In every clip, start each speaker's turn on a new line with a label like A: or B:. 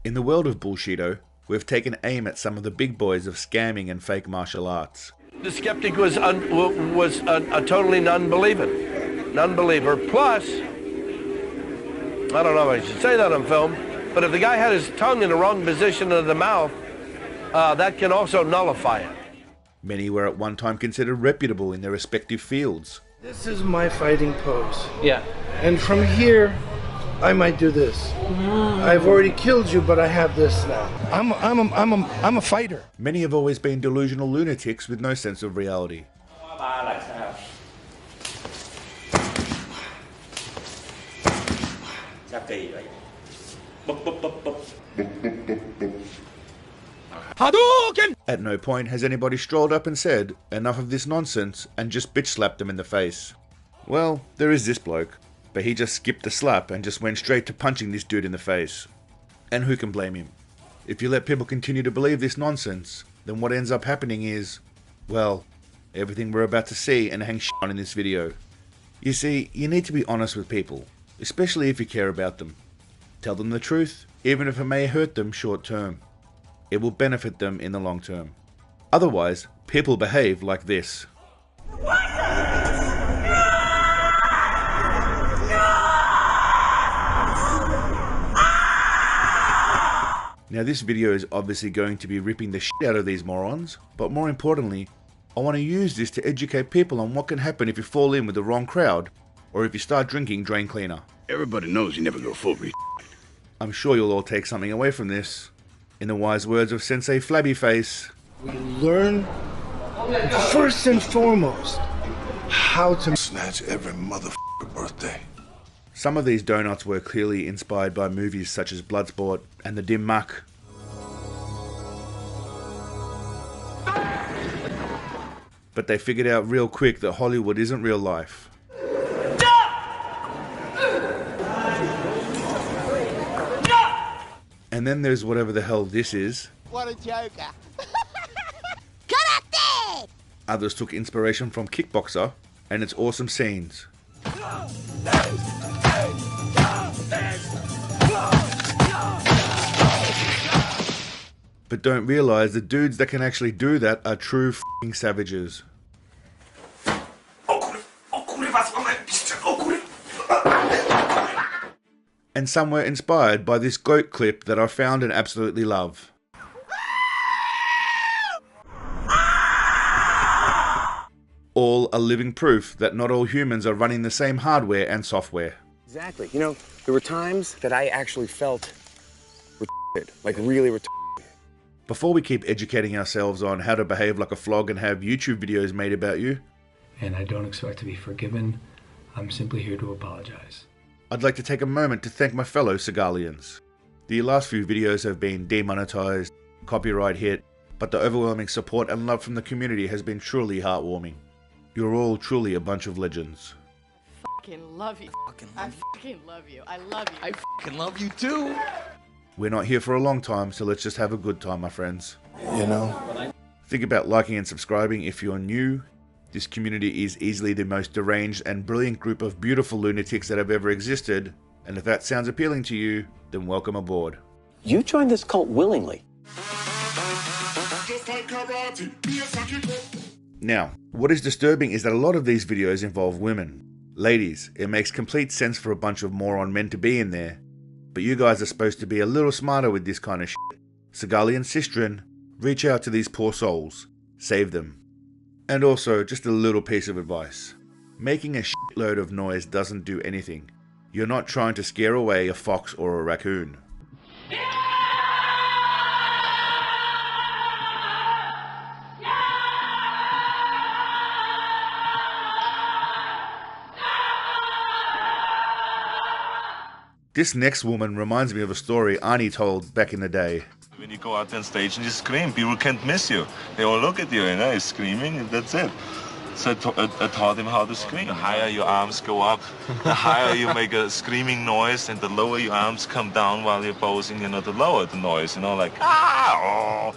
A: In the world of bullshido, we've taken aim at some of the big boys of scamming and fake martial arts.
B: The skeptic was a totally non-believer. Plus, I don't know if I should say that on film, but if the guy had his tongue in the wrong position of the mouth, that can also nullify it.
A: Many were at one time considered reputable in their respective fields.
C: This is my fighting pose.
D: Yeah.
C: And from here, I might do this. I've already killed you, but I have this now. I'm a fighter.
A: Many have always been delusional lunatics with no sense of reality. At no point has anybody strolled up and said, enough of this nonsense, and just bitch slapped them in the face. Well, there is this bloke, but he just skipped the slap and just went straight to punching this dude in the face. And who can blame him? If you let people continue to believe this nonsense, then what ends up happening is, well, everything we're about to see and hang shit on in this video. You see, you need to be honest with people, especially if you care about them. Tell them the truth, even if it may hurt them short term. It will benefit them in the long term. Otherwise, people behave like this. Now this video is obviously going to be ripping the shit out of these morons, but more importantly, I want to use this to educate people on what can happen if you fall in with the wrong crowd, or if you start drinking drain cleaner.
E: Everybody knows you never go full retard.
A: I'm sure you'll all take something away from this. In the wise words of Sensei Flabbyface,
C: We learn, first and foremost, how to
E: Snatch every motherfucker birthday.
A: some of these donuts were clearly inspired by movies such as Bloodsport and The Dim Mak. But they figured out real quick that Hollywood isn't real life. And then there's whatever the hell this is.
F: What a joker.
A: Others took inspiration from Kickboxer and its awesome scenes. But don't realize the dudes that can actually do that are true f***ing savages. And some were inspired by this goat clip that I found and absolutely love. All are living proof that not all humans are running the same hardware and software.
D: Exactly. You know, there were times that I actually felt retarded, like really retarded.
A: Before we keep educating ourselves on how to behave like a flog and have YouTube videos made about you,
G: and I don't expect to be forgiven. I'm simply here to apologize.
A: I'd like to take a moment to thank my fellow Seagalians. The last few videos have been demonetized, copyright hit, but the overwhelming support and love from the community has been truly heartwarming. You're all truly a bunch of legends.
H: I fucking love you. I fucking love you. I love you.
F: I fucking love you too.
A: We're not here for a long time, so let's just have a good time, my friends.
E: You know?
A: Think about liking and subscribing if you're new. This community is easily the most deranged and brilliant group of beautiful lunatics that have ever existed, and if that sounds appealing to you, then welcome aboard.
I: You joined this cult willingly.
A: Now, what is disturbing is that a lot of these videos involve women. Ladies, it makes complete sense for a bunch of moron men to be in there, but you guys are supposed to be a little smarter with this kind of shit. Seagalian sistren, reach out to these poor souls. Save them. And also, just a little piece of advice. Making a shitload of noise doesn't do anything. You're not trying to scare away a fox or a raccoon. This next woman reminds me of a story Arnie told back in the day.
J: When you go out on stage and you scream, people can't miss you. They all look at you, you know, screaming, and that's it. So I taught him how to scream. The higher your arms go up, the higher you make a screaming noise, and the lower your arms come down while you're posing, you know, to lower the noise, you know, like, ah, oh.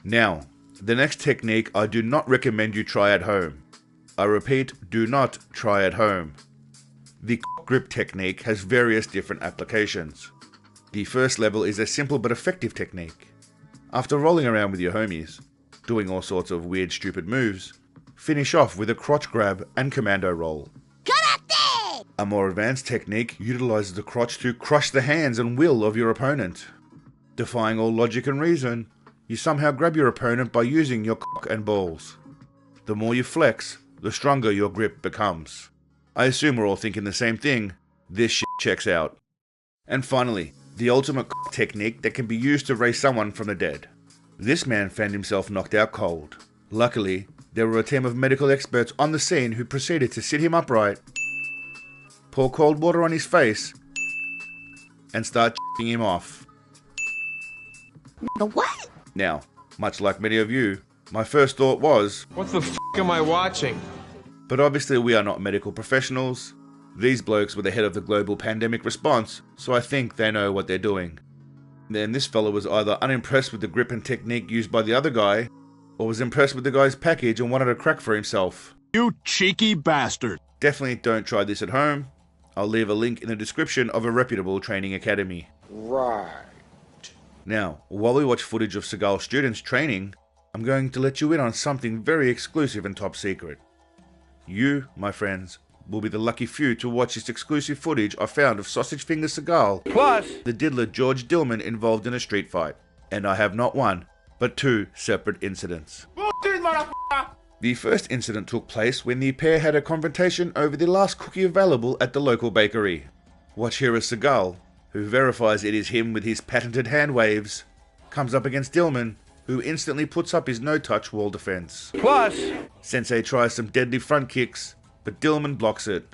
A: Now, the next technique I do not recommend you try at home. I repeat, do not try at home. The grip technique has various different applications. The first level is a simple but effective technique. After rolling around with your homies, doing all sorts of weird stupid moves, finish off with a crotch grab and commando roll.
F: Karate!
A: A more advanced technique utilizes the crotch to crush the hands and will of your opponent. Defying all logic and reason, you somehow grab your opponent by using your cock and balls. The more you flex, the stronger your grip becomes. I assume we're all thinking the same thing. This shit checks out. And finally, the ultimate technique that can be used to raise someone from the dead. This man found himself knocked out cold. Luckily, there were a team of medical experts on the scene who proceeded to sit him upright, pour cold water on his face, and start ***ing him off.
F: What?
A: Now, much like many of you, my first thought was,
K: what the f*** am I watching?
A: But obviously we are not medical professionals. These blokes were the head of the global pandemic response, so I think they know what they're doing. Then this fellow was either unimpressed with the grip and technique used by the other guy, or was impressed with the guy's package and wanted a crack for himself.
E: You cheeky bastard.
A: Definitely don't try this at home. I'll leave a link in the description of a reputable training academy.
D: Right.
A: Now, while we watch footage of Seagal students training, I'm going to let you in on something very exclusive and top secret. You, my friends, will be the lucky few to watch this exclusive footage I found of Sausage Finger Seagal,
B: plus
A: the diddler George Dillman involved in a street fight. And I have not one, but two separate incidents. The first incident took place when the pair had a confrontation over the last cookie available at the local bakery. Watch here as Seagal, who verifies it is him with his patented hand waves, comes up against Dillman, who instantly puts up his no-touch wall defense.
B: plus
A: Sensei tries some deadly front kicks, but Dillman blocks it.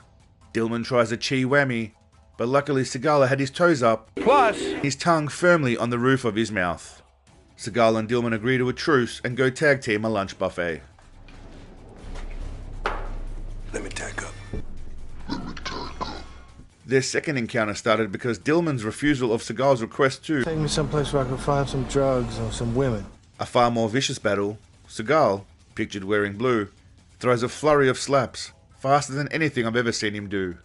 A: Dillman tries a chi whammy, but luckily Seagal had his toes up,
B: plus
A: his tongue firmly on the roof of his mouth. Seagal and Dillman agree to a truce and go tag team a lunch buffet.
E: Let me tack up.
A: Their second encounter started because Dillman's refusal of Seagal's request to
C: Take me someplace where I can find some drugs or some women.
A: a far more vicious battle. Seagal, pictured wearing blue, throws a flurry of slaps, faster than anything I've ever seen him do.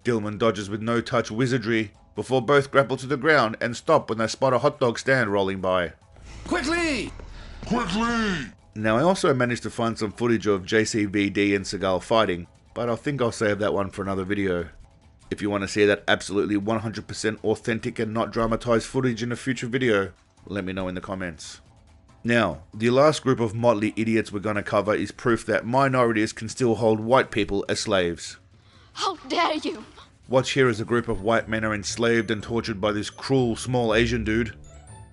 A: Dillman dodges with no-touch wizardry before both grapple to the ground and stop when they spot a hot dog stand rolling by.
E: Quickly! Quickly!
A: Now I also managed to find some footage of JCVD and Seagal fighting, but I think I'll save that one for another video. If you want to see that absolutely 100% authentic and not dramatized footage in a future video, let me know in the comments. Now, the last group of motley idiots we're going to cover is proof that minorities can still hold white people as slaves.
H: How dare you!
A: Watch here as a group of white men are enslaved and tortured by this cruel small Asian dude.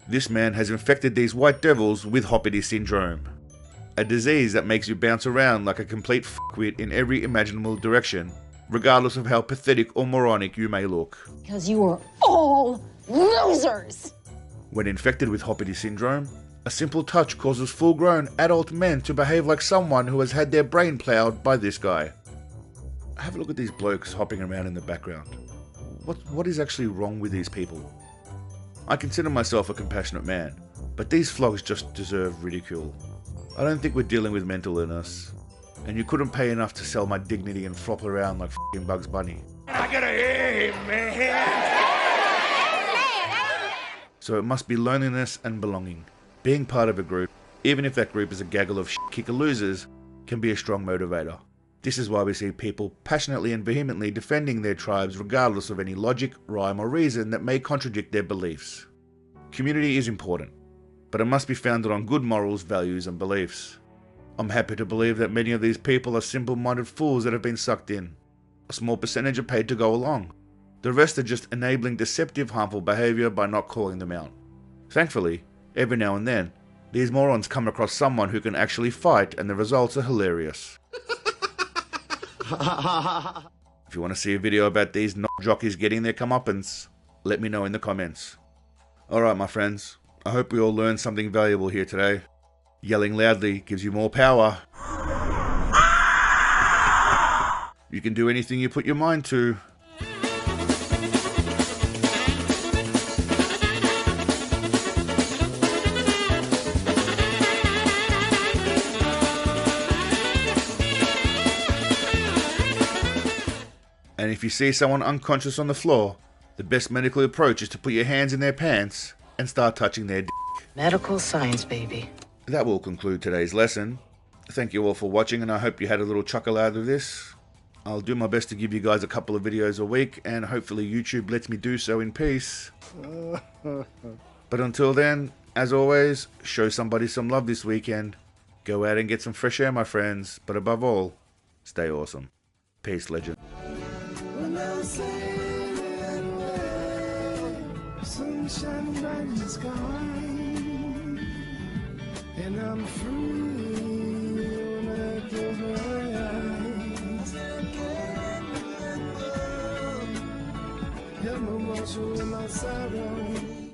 A: This man has infected these white devils with hoppity syndrome, a disease that makes you bounce around like a complete fuckwit in every imaginable direction, regardless of how pathetic or moronic you may look.
L: Because you are all losers!
A: When infected with hoppity syndrome, a simple touch causes full-grown adult men to behave like someone who has had their brain plowed by this guy. Have a look at these blokes hopping around in the background. What is actually wrong with these people? I consider myself a compassionate man, but these flogs just deserve ridicule. I don't think we're dealing with mental illness, and you couldn't pay enough to sell my dignity and flop around like f***ing Bugs Bunny.
E: I gotta hear him, man!
A: So it must be loneliness and belonging. Being part of a group, even if that group is a gaggle of shit-kicker losers, can be a strong motivator. This is why we see people passionately and vehemently defending their tribes regardless of any logic, rhyme or reason that may contradict their beliefs. Community is important, but it must be founded on good morals, values and beliefs. I'm happy to believe that many of these people are simple-minded fools that have been sucked in. A small percentage are paid to go along. The rest are just enabling deceptive, harmful behaviour by not calling them out. Thankfully, every now and then, these morons come across someone who can actually fight and the results are hilarious. If you want to see a video about these knob jockeys getting their comeuppance, let me know in the comments. Alright my friends, I hope we all learned something valuable here today. Yelling loudly gives you more power. You can do anything you put your mind to. And if you see someone unconscious on the floor, the best medical approach is to put your hands in their pants and start touching their d.
M: Medical science, baby.
A: That will conclude today's lesson. Thank you all for watching, and I hope you had a little chuckle out of this. I'll do my best to give you guys a couple of videos a week, and hopefully YouTube lets me do so in peace. But until then, as always, show somebody some love this weekend. Go out and get some fresh air, my friends. But above all, stay awesome. Peace, legend.
C: Sunshine bright in the sky, and I'm free when I close my eyes. Got no muscle in my saddle.